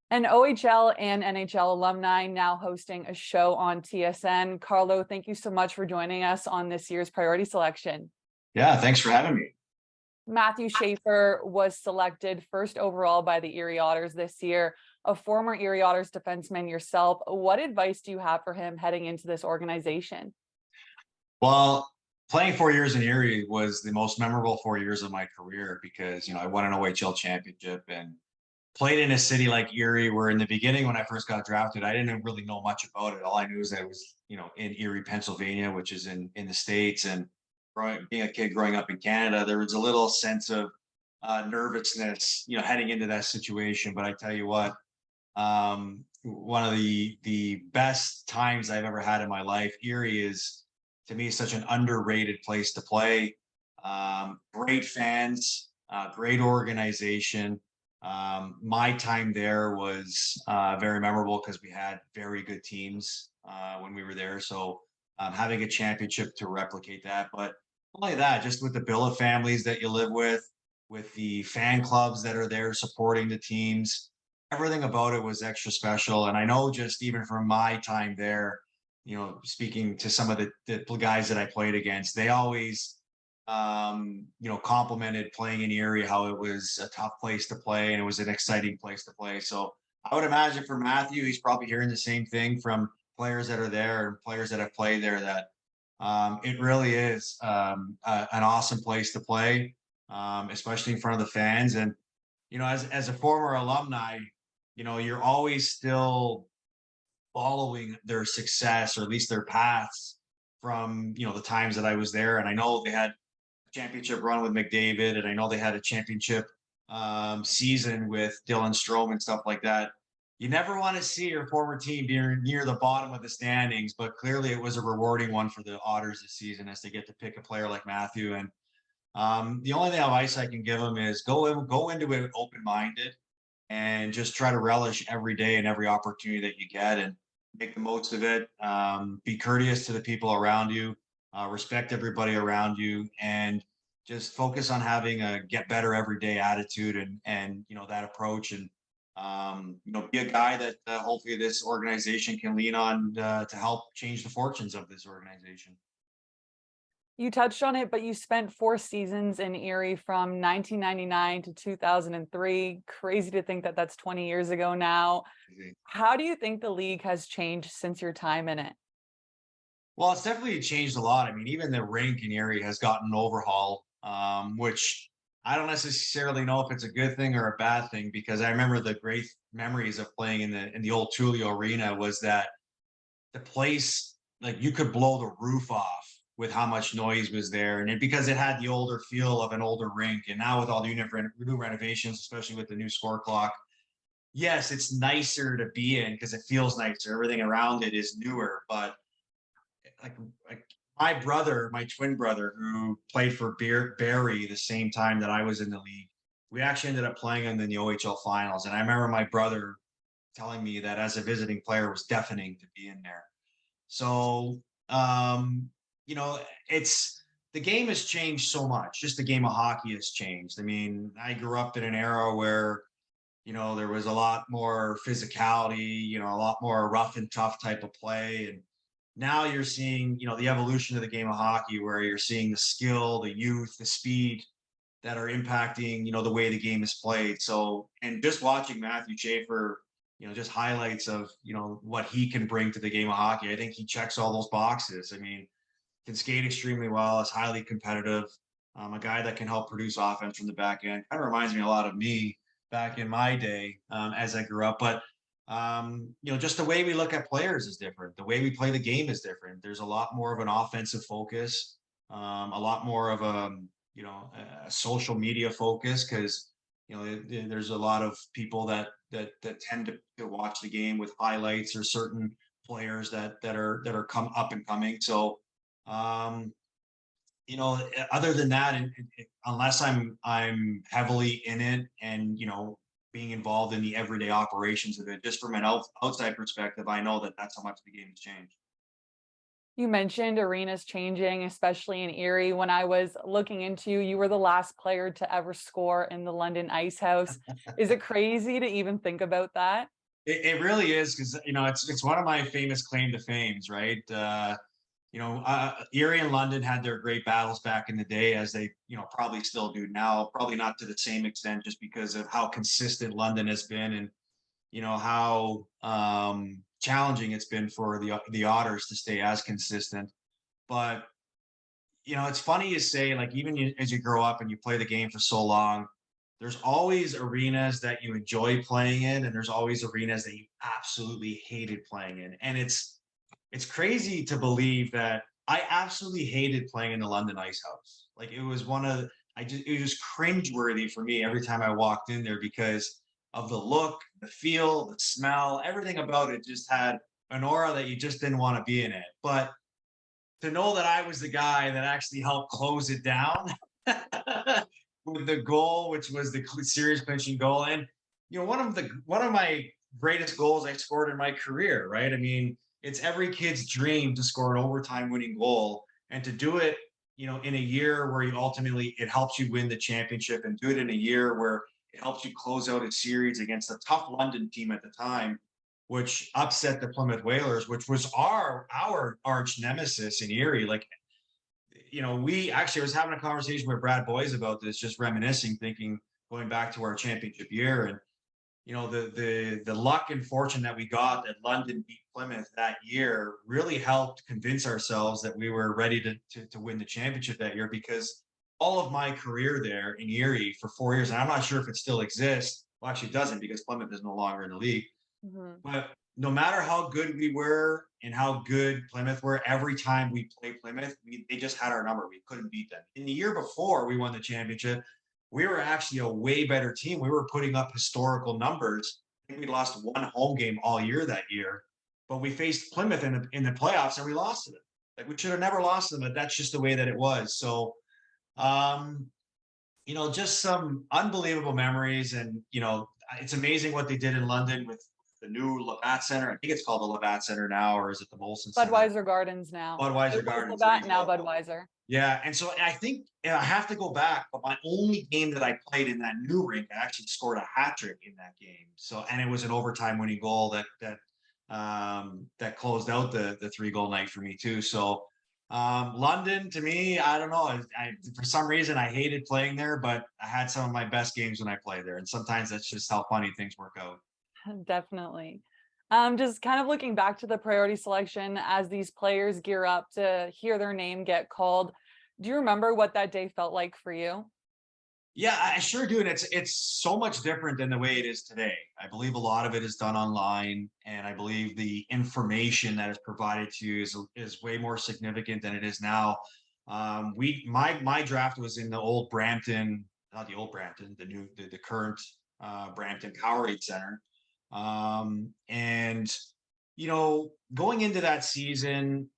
An OHL and NHL alumni now hosting a show on TSN. Carlo, thank you so much for joining us on this year's priority selection. Yeah, thanks for having me. Matthew Schaefer was selected first overall by the Erie Otters this year. A former Erie Otters defenseman yourself, what advice do you have for him heading into this organization? Well, playing 4 years in Erie was the most memorable 4 years of my career because, I won an OHL championship and played in a city like Erie, where in the beginning, when I first got drafted, I didn't really know much about it. All I knew is that it was, in Erie, Pennsylvania, which is in the States. And being a kid growing up in Canada, there was a little sense of nervousness, heading into that situation. But I tell you what, one of the best times I've ever had in my life. Erie is, to me, such an underrated place to play. Great fans, great organization. My time there was very memorable because we had very good teams when we were there. So having a championship to replicate that, but not only that, just with the billet families that you live with the fan clubs that are there supporting the teams, everything about it was extra special. And I know, just even from my time there, speaking to some of the guys that I played against, they always complimented playing in Erie, how it was a tough place to play and it was an exciting place to play. So I would imagine for Matthew, he's probably hearing the same thing from players that are there and players that have played there, that it really is an awesome place to play, especially in front of the fans. And, as a former alumni, you're always still following their success, or at least their paths, from, the times that I was there. And I know they had championship run with McDavid, and I know they had a championship season with Dylan Strome and stuff like that. You never want to see your former team near the bottom of the standings, but clearly it was a rewarding one for the Otters this season, as they get to pick a player like Matthew. And the only advice I can give them is go into it open minded, and just try to relish every day and every opportunity that you get, and make the most of it. Be courteous to the people around you, respect everybody around you, and just focus on having a get better every day attitude, and that approach. And be a guy that hopefully this organization can lean on to help change the fortunes of this organization. You touched on it, but you spent 4 seasons in Erie from 1999 to 2003. Crazy to think that that's 20 years ago now. How do you think the league has changed since your time in it? Well, it's definitely changed a lot. I mean, even the rink in Erie has gotten an overhaul, which I don't necessarily know if it's a good thing or a bad thing, because I remember the great memories of playing in the old Tulio Arena was that the place, like, you could blow the roof off with how much noise was there, and because it had the older feel of an older rink. And now with all the new renovations, especially with the new score clock, yes, it's nicer to be in because it feels nicer. Everything around it is newer, but like like my brother, my twin brother, who played for Barry the same time that I was in the league, we actually ended up playing him in the OHL finals. And I remember my brother telling me that as a visiting player, it was deafening to be in there. So, you know, it's the game has changed so much. Just the game of hockey has changed. I mean, I grew up in an era where, there was a lot more physicality, a lot more rough and tough type of play. And now you're seeing, the evolution of the game of hockey, where you're seeing the skill, the youth, the speed that are impacting, the way the game is played. So, and just watching Matthew Schaefer, just highlights of, what he can bring to the game of hockey. I think he checks all those boxes. I mean, can skate extremely well, is highly competitive, a guy that can help produce offense from the back end. Kind of reminds me a lot of me back in my day, as I grew up. But just the way we look at players is different. The way we play the game is different. There's a lot more of an offensive focus, a lot more of a social media focus, because there's a lot of people that tend to watch the game with highlights, or certain players that are come up and coming. So um, other than that, unless I'm heavily in it, and being involved in the everyday operations of it, just from an outside perspective, I know that that's how much the game has changed. You mentioned arenas changing, especially in Erie. When I was looking into you, you were the last player to ever score in the London Ice House. Is it crazy to even think about that? It really is because it's one of my famous claim to fames, right? Erie and London had their great battles back in the day, as they probably still do now. Probably not to the same extent, just because of how consistent London has been, and how challenging it's been for the Otters to stay as consistent. But it's funny you say, like, even as you grow up and you play the game for so long, there's always arenas that you enjoy playing in, and there's always arenas that you absolutely hated playing in. And it's crazy to believe that I absolutely hated playing in the London Ice House. Like, it was it was cringeworthy for me every time I walked in there, because of the look, the feel, the smell, everything about it just had an aura that you just didn't want to be in it. But to know that I was the guy that actually helped close it down with the goal, which was the series clinching goal, and one of my greatest goals I scored in my career. Right? I mean, it's every kid's dream to score an overtime winning goal, and to do it, in a year where it helps you win the championship, and do it in a year where it helps you close out a series against a tough London team at the time, which upset the Plymouth Whalers, which was our arch nemesis in Erie. Like, we actually, I was having a conversation with Brad Boys about this, just reminiscing, thinking, going back to our championship year, and the luck and fortune that we got that London beat Plymouth that year really helped convince ourselves that we were ready to win the championship that year, because all of my career there in Erie for 4 years, and I'm not sure if it still exists. Well, actually, it doesn't, because Plymouth is no longer in the league. Mhm. But no matter how good we were and how good Plymouth were, every time we played Plymouth, they just had our number. We couldn't beat them. In the year before we won the championship, we were actually a way better team. We were putting up historical numbers. I think we lost one home game all year that year, but we faced Plymouth in the playoffs and we lost to them. Like, we should have never lost them, but that's just the way that it was. So, um, just some unbelievable memories. And, it's amazing what they did in London with the new Labatt Center. I think it's called the Labatt Center now, or is it the Molson Center? Budweiser Gardens now. Budweiser It was Gardens. There Labatt, you now go. Budweiser. Yeah, and so I think I have to go back, but my only game that I played in that new rink, I actually scored a hat trick in that game. So, and it was an overtime winning goal that closed out the 3-goal night for me too. So, London, to me, I don't know. For some reason I hated playing there, but I had some of my best games when I played there, and sometimes that's just how funny things work out. Definitely. Just kind of looking back to the priority selection as these players gear up to hear their name get called. Do you remember what that day felt like for you? Yeah, I sure do. And it's so much different than the way it is today. I believe a lot of it is done online, and I believe the information that is provided to you is way more significant than it is now. My draft was in the old Brampton, not the old Brampton, the current Brampton Powerade Center. And going into that season,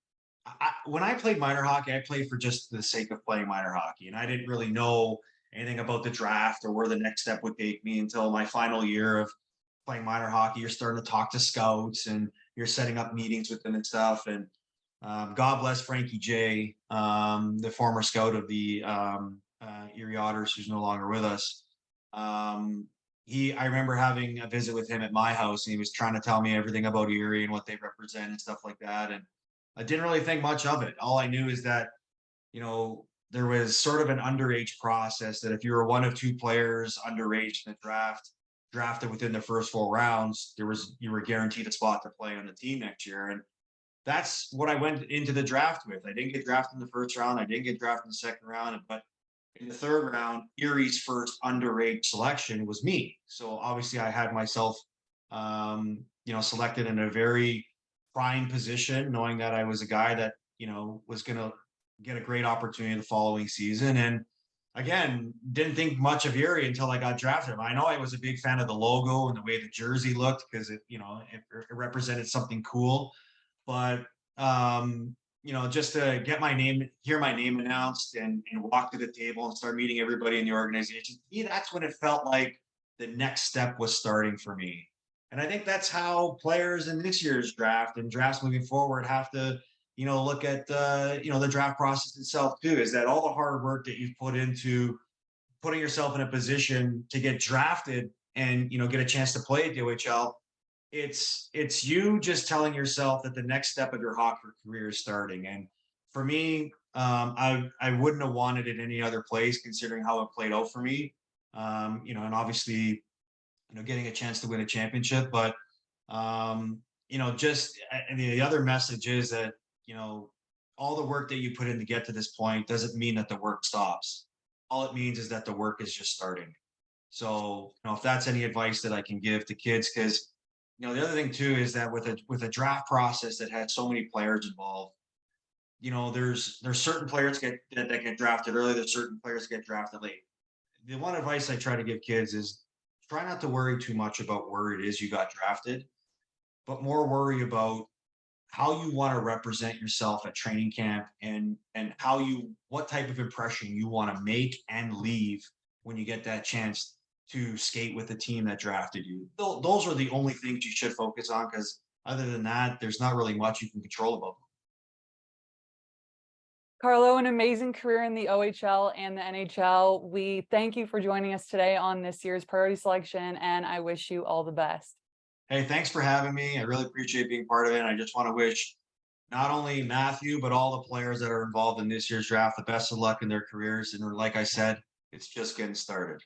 when I played minor hockey, I played for just the sake of playing minor hockey, and I didn't really know anything about the draft or where the next step would take me until my final year of playing minor hockey. You're starting to talk to scouts, and you're setting up meetings with them and stuff. And God bless Frankie J, the former scout of the Erie Otters, who's no longer with us. I remember having a visit with him at my house, and he was trying to tell me everything about Erie and what they represent and stuff like that. And I didn't really think much of it. All I knew is that, there was sort of an underage process, that if you were one of two players underage in the draft, drafted within the first 4 rounds, you were guaranteed a spot to play on the team next year. And that's what I went into the draft with. I didn't get drafted in the first round. I didn't get drafted in the second round, but in the third round, Erie's first underage selection was me. So obviously I had myself, selected in a very prime position, knowing that I was a guy that, was going to get a great opportunity the following season. And again, didn't think much of Erie until I got drafted. I know I was a big fan of the logo and the way the jersey looked, because it represented something cool. But just to hear my name announced, and walk to the table and start meeting everybody in the organization, that's when it felt like the next step was starting for me. And I think that's how players in this year's draft and drafts moving forward have to, look at the draft process itself too, is that all the hard work that you've put into putting yourself in a position to get drafted and, get a chance to play at the OHL, it's you just telling yourself that the next step of your hockey career is starting. And for me, I wouldn't have wanted it any other place considering how it played out for me. And obviously, getting a chance to win a championship. But just and the other message is that all the work that you put in to get to this point doesn't mean that the work stops. All it means is that the work is just starting. So, if that's any advice that I can give to kids, because the other thing too is that with a draft process that had so many players involved, there's certain players that get drafted early, there's certain players that get drafted late. The one advice I try to give kids is try not to worry too much about where it is you got drafted, but more worry about how you want to represent yourself at training camp, and what type of impression you want to make and leave when you get that chance to skate with the team that drafted you. Those are the only things you should focus on, because other than that, there's not really much you can control about them. Carlo, an amazing career in the OHL and the NHL. We thank you for joining us today on this year's priority selection, and I wish you all the best. Hey, thanks for having me. I really appreciate being part of it. And I just want to wish not only Matthew, but all the players that are involved in this year's draft the best of luck in their careers. And like I said, it's just getting started.